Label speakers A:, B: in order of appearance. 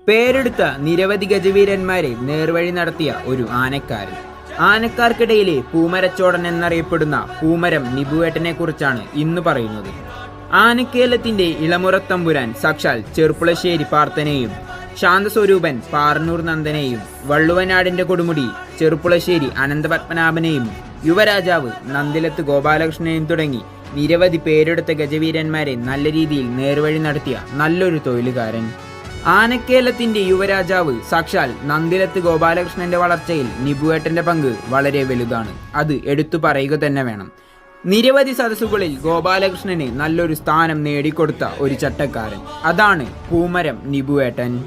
A: പേരെടുത്ത നിരവധി ഗജവീരന്മാരെ നേർവഴി നടത്തിയ ഒരു ആനക്കാരൻ. ആനക്കാർക്കിടയിലെ പൂമരച്ചോടൻ എന്നറിയപ്പെടുന്ന പൂമരം നിബുവേട്ടനെ കുറിച്ചാണ് ഇന്ന് പറയുന്നത്. ആനക്കേലത്തിന്റെ ഇളമുറത്തമ്പുരാൻ സാക്ഷാൽ ചെർപ്പുളശ്ശേരി പാർത്തനെയും ശാന്തസ്വരൂപൻ പാറന്നൂർ നന്ദനെയും വള്ളുവനാടിന്റെ കൊടുമുടി ചെറുപ്പുളശ്ശേരി അനന്തപത്മനാഭനെയും യുവരാജാവ് നന്ദിലത്ത് ഗോപാലകൃഷ്ണനെയും തുടങ്ങി നിരവധി പേരെടുത്ത ഗജവീരന്മാരെ നല്ല രീതിയിൽ നേർവഴി നടത്തിയ നല്ലൊരു തൊഴിലുകാരൻ. ആനക്കേലത്തിന്റെ യുവരാജാവ് സാക്ഷാൽ നന്ദിലത്ത് ഗോപാലകൃഷ്ണന്റെ വളർച്ചയിൽ നിബുവേട്ടന്റെ പങ്ക് വളരെ വലുതാണ്. അത് എടുത്തു പറയുക തന്നെ വേണം. നിരവധി സദസ്സുകളിൽ ഗോപാലകൃഷ്ണന് നല്ലൊരു സ്ഥാനം നേടിക്കൊടുത്ത ഒരു ചട്ടക്കാരൻ. അതാണ് പൂമരം നിബുവേട്ടൻ.